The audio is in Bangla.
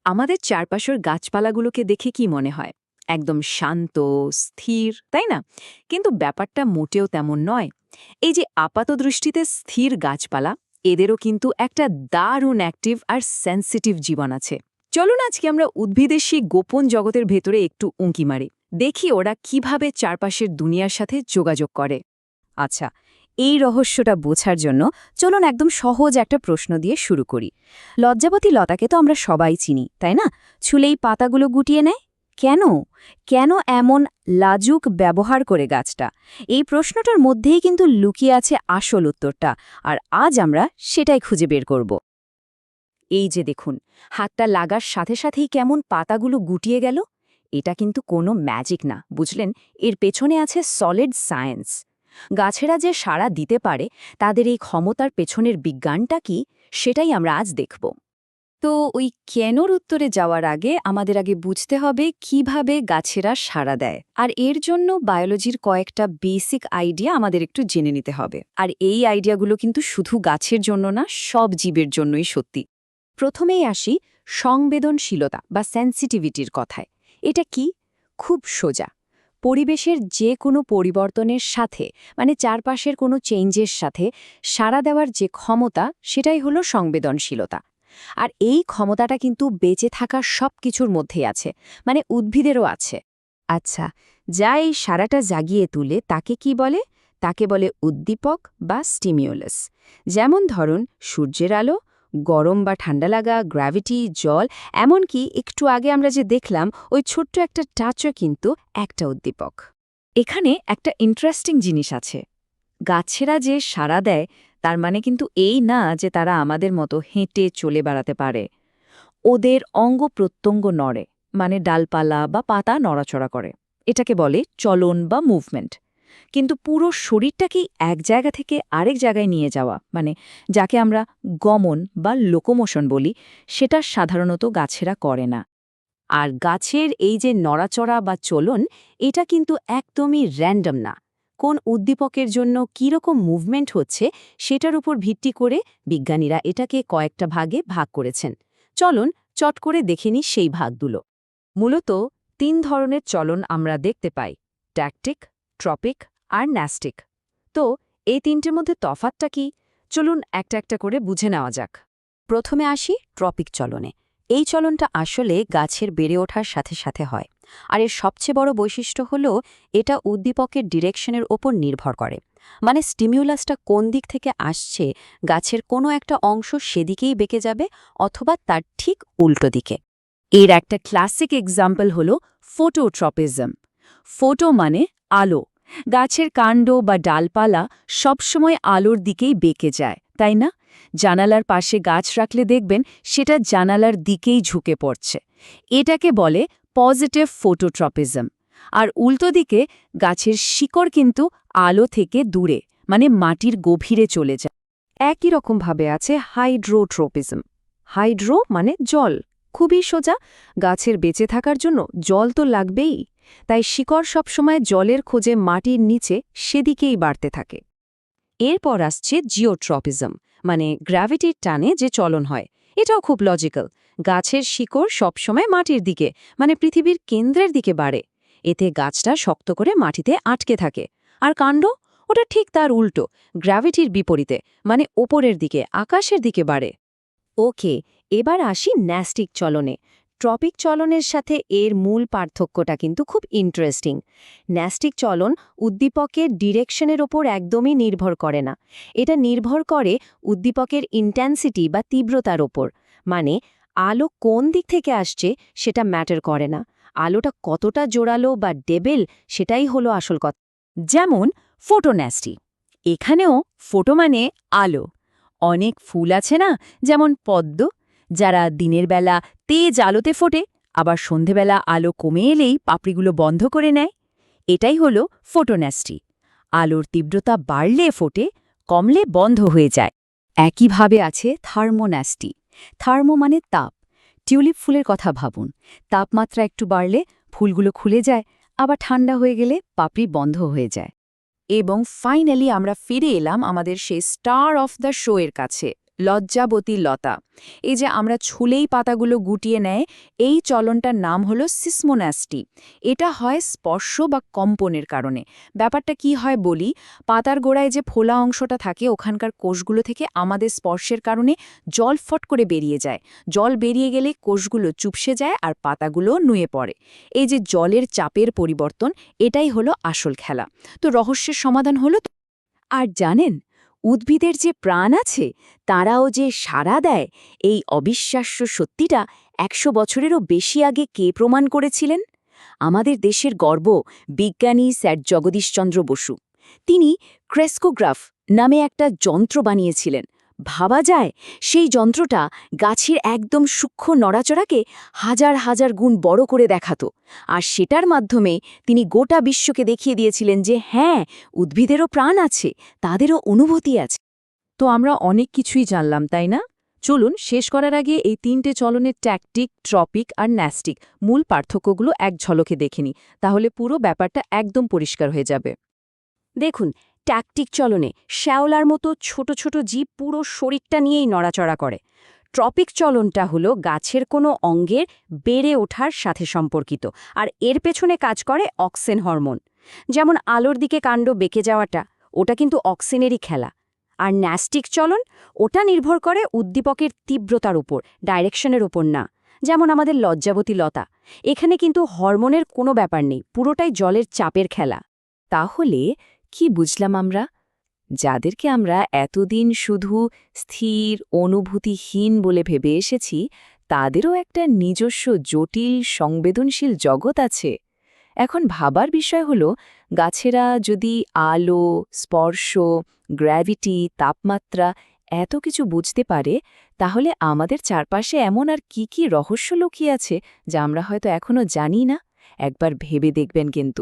আমাদের চারপাশের গাছপালাগুলোকে দেখে কি মনে হয় একদম শান্ত, স্থির, তাই না? কিন্তু ব্যাপারটা মোটেও তেমন নয়। এই যে আপাত দৃষ্টিতে স্থির গাছপালা, এদেরও কিন্তু একটা দারুণ অ্যাক্টিভ আর সেন্সিটিভ জীবন আছে। চলুন আজকে আমরা উদ্ভিদের সেই গোপন জগতের ভেতরে একটু উঁকি মারি, দেখি ওরা কিভাবে চারপাশের দুনিয়ার সাথে যোগাযোগ করে। আচ্ছা, এই রহস্যটা বোঝার জন্য চলুন একদম সহজ একটা প্রশ্ন দিয়ে শুরু করি। লজ্জাবতী লতাকে তো আমরা সবাই চিনি, তাই না? ছুলেই পাতাগুলো গুটিয়ে নেয় কেন? কেন এমন লাজুক ব্যবহার করে গাছটা? এই প্রশ্নটার মধ্যেই কিন্তু লুকিয়ে আছে আসল উত্তরটা, আর আজ আমরা সেটাই খুঁজে বের করব। এই যে দেখুন, হাতটা লাগার সাথে সাথেই কেমন পাতাগুলো গুটিয়ে গেল। এটা কিন্তু কোনো ম্যাজিক না, বুঝলেন? এর পেছনে আছে সলিড সায়েন্স। গাছেরা যে সাড়া দিতে পারে, তাদের এই ক্ষমতার পেছনের বিজ্ঞানটা কি, সেটাই আমরা আজ দেখব। তো ওই কেনর উত্তরে যাওয়ার আগে আমাদের আগে বুঝতে হবে কিভাবে গাছেরা সাড়া দেয়, আর এর জন্য বায়োলজির কয়েকটা বেসিক আইডিয়া আমাদের একটু জেনে নিতে হবে। আর এই আইডিয়াগুলো কিন্তু শুধু গাছের জন্য না, সব জীবের জন্যই সত্যি। প্রথমেই আসি সংবেদনশীলতা বা সেন্সিটিভিটির কথায়। এটা কি? খুব সোজা। পরিবেশের যে কোনো পরিবর্তনের সাথে, মানে চারপাশের কোনো চেঞ্জের সাথে সাড়া দেওয়ার যে ক্ষমতা, সেটাই হলো সংবেদনশীলতা। আর এই ক্ষমতাটা কিন্তু বেঁচে থাকা সব কিছুর মধ্যেই আছে, মানে উদ্ভিদেরও আছে। আচ্ছা, যা এই সাড়াটা জাগিয়ে তুলে তাকে কি বলে? তাকে বলে উদ্দীপক বা স্টিমিউলাস। যেমন ধরুন সূর্যের আলো, গরম বা ঠান্ডা লাগা, গ্র্যাভিটি, জল, এমনকি একটু আগে আমরা যে দেখলাম ওই ছোট্ট একটা টাচও কিন্তু একটা উদ্দীপক। এখানে একটা ইন্টারেস্টিং জিনিস আছে। গাছেরা যে সাড়া দেয়, তার মানে কিন্তু এই না যে তারা আমাদের মতো হেঁটে চলে বেড়াতে পারে। ওদের অঙ্গ প্রত্যঙ্গ নড়ে, মানে ডালপালা বা পাতা নড়াচড়া করে। এটাকে বলে চলন বা মুভমেন্ট। কিন্তু পুরো শরীরটাকেই এক জায়গা থেকে আরেক জায়গায় নিয়ে যাওয়া, মানে যাকে আমরা গমন বা লোকোমোশন বলি, সেটা সাধারণত গাছেরা করে না। আর গাছের এই যে নড়াচড়া বা চলন, এটা কিন্তু একদমই র্যান্ডম না। কোন উদ্দীপকের জন্য কীরকম মুভমেন্ট হচ্ছে, সেটার উপর ভিত্তি করে বিজ্ঞানীরা এটাকে কয়েকটা ভাগে ভাগ করেছেন। চলুন চট করে দেখে নিই সেই ভাগগুলো। মূলত ৩ ধরনের চলন আমরা দেখতে পাই: ট্যাকটিক, ট্রপিক আর ন্যাস্টিক। তো এই তিনটের মধ্যে তফাৎটা কি? চলুন একটা একটা করে বুঝে নেওয়া যাক। প্রথমে আসি ট্রপিক চলনে। এই চলনটা আসলে গাছের বেড়ে ওঠার সাথে সাথে হয়। আর এর সবচেয়ে বড় বৈশিষ্ট্য হলো এটা উদ্দীপকের ডিরেকশনের ওপর নির্ভর করে। মানে স্টিমিউলাসটা কোন দিক থেকে আসছে, গাছের কোনো একটা অংশ সেদিকেই বেঁকে যাবে, অথবা তার ঠিক উল্টো দিকে। এর একটা ক্লাসিক এক্সাম্পল হলো ফোটোট্রপিজম। ফোটো মানে আলো। গাছের কাণ্ড বা ডালপালা সবসময় আলোর দিকেই বেঁকে যায়, তাই না? জানালার পাশে গাছ রাখলে দেখবেন সেটা জানালার দিকেই ঝুঁকে পড়ছে। এটাকে বলে পজিটিভ ফোটোট্রপিজম। আর উল্টো দিকে গাছের শিকড় কিন্তু আলো থেকে দূরে, মানে মাটির গভীরে চলে যায়। একই রকমভাবে আছে হাইড্রোট্রপিজম। হাইড্রো মানে জল। খুবই সোজা, গাছের বেঁচে থাকার জন্য জল তো লাগবেই। তাই শিকড় সবসময় জলের খোঁজে মাটির নিচে সেদিকেই বাড়তে থাকে। এরপর আসছে জিওট্রপিজম, মানে গ্র্যাভিটির টানে যে চলন হয়। এটাও খুব লজিক্যাল। গাছের শিকড় সবসময় মাটির দিকে, মানে পৃথিবীর কেন্দ্রের দিকে বাড়ে। এতে গাছটা শক্ত করে মাটিতে আটকে থাকে। আর কাণ্ড, ওটা ঠিক তার উল্টো, গ্র্যাভিটির বিপরীতে, মানে ওপরের দিকে, আকাশের দিকে বাড়ে। ওকে, এবার আসি ন্যাস্টিক চলনে। ট্রপিক চলনের সাথে এর মূল পার্থক্যটা কিন্তু খুব ইন্টারেস্টিং। ন্যাস্টিক চলন উদ্দীপকের ডিরেকশনের ওপর একদমই নির্ভর করে না। এটা নির্ভর করে উদ্দীপকের ইন্টেন্সিটি বা তীব্রতার ওপর। মানে আলো কোন দিক থেকে আসছে সেটা ম্যাটার করে না। আলোটা কতটা জোরালো বা ডেবেল, সেটাই হলো আসল কথা। যেমন ফোটোন্যাস্টি। এখানেও ফোটো মানে আলো। অনেক ফুল আছে না, যেমন পদ্ম, যারা দিনের বেলা তেজ আলোতে ফোটে, আবার সন্ধেবেলা আলো কমে এলেই পাপড়িগুলো বন্ধ করে নেয়। এটাই হলো ফোটোন্যাস্টি। আলোর তীব্রতা বাড়লে ফোটে, কমলে বন্ধ হয়ে যায়। একইভাবে আছে থার্মোন্যাস্টি। থার্মো মানে তাপ। টিউলিপ ফুলের কথা ভাবুন। তাপমাত্রা একটু বাড়লে ফুলগুলো খুলে যায়, আবার ঠান্ডা হয়ে গেলে পাপড়ি বন্ধ হয়ে যায়। এবং ফাইনালি আমরা ফিরে এলাম আমাদের সেই স্টার অফ দ্য শো এর কাছে, লজ্জাবতী লতা। এই যে আমরা ছুলেই পাতাগুলো গুটিয়ে নেয়, এই চলনটার নাম হলো সিসমোনাস্টি। এটা হয় স্পর্শ বা কম্পনের কারণে। ব্যাপারটা কি হয় বলি, পাতার গোড়ায় যে ফোলা অংশটা থাকে ওখানকার কোষগুলো থেকে আমাদের স্পর্শের কারণে জল ফট করে বেরিয়ে যায়। জল বেরিয়ে গেলে কোষগুলো চুপসে যায় আর পাতাগুলো নুয়ে পড়ে। এই যে জলের চাপের পরিবর্তন, এটাই হলো আসল খেলা। তো রহস্যের সমাধান হলো। আর জানেন, উদ্ভিদের যে প্রাণ আছে তারাও যে সাড়া দেয়, এই অবিশ্বাস্য সত্যিটা ১০০ বছরেরও বেশি আগে কে প্রমাণ করেছিলেন? আমাদের দেশের গর্ব বিজ্ঞানী স্যার জগদীশচন্দ্র বসু। তিনি ক্রেস্কোগ্রাফ নামে একটা যন্ত্র বানিয়েছিলেন। ভাবা যায়, সেই যন্ত্রটা গাছের একদম সূক্ষ্ম নড়াচড়াকে হাজার হাজার গুণ বড় করে দেখাতো। আর সেটার মাধ্যমে তিনি গোটা বিশ্বকে দেখিয়ে দিয়েছিলেন যে হ্যাঁ, উদ্ভিদেরও প্রাণ আছে, তাদেরও অনুভূতি আছে। তো আমরা অনেক কিছুই জানলাম, তাই না? চলুন শেষ করার আগে এই ৩টে চলনের ট্যাকটিক, ট্রপিক আর ন্যাস্টিক মূল পার্থক্যগুলো এক ঝলকে দেখে নিই, তাহলে পুরো ব্যাপারটা একদম পরিষ্কার হয়ে যাবে। দেখুন, ট্যাকটিক চলনে শ্যাওলার মতো ছোট ছোট জীব পুরো শরীরটা নিয়েই নড়াচড়া করে। ট্রপিক চলনটা হলো গাছের কোনো অঙ্গের বেড়ে ওঠার সাথে সম্পর্কিত, আর এর পেছনে কাজ করে অক্সিন হরমোন। যেমন আলোর দিকে কাণ্ড বেঁকে যাওয়াটা, ওটা কিন্তু অক্সিনেরই খেলা। আর ন্যাস্টিক চলন, ওটা নির্ভর করে উদ্দীপকের তীব্রতার উপর, ডাইরেকশনের উপর না। যেমন আমাদের লজ্জাবতী লতা, এখানে কিন্তু হরমোনের কোনো ব্যাপার নেই, পুরোটাই জলের চাপের খেলা। তাহলে কি বুঝলাম আমরা? যাদেরকে আমরা এতদিন শুধু স্থির, অনুভূতিহীন বলে ভেবে এসেছি, তাদেরও একটা নিজস্ব জটিল, সংবেদনশীল জগৎ আছে। এখন ভাবার বিষয় হলো, গাছেরা যদি আলো, স্পর্শ, গ্র্যাভিটি, তাপমাত্রা এত কিছু বুঝতে পারে, তাহলে আমাদের চারপাশে এমন আর কি কি রহস্য লুকিয়ে আছে যা আমরা হয়তো এখনো জানি না? একবার ভেবে দেখবেন কিন্তু।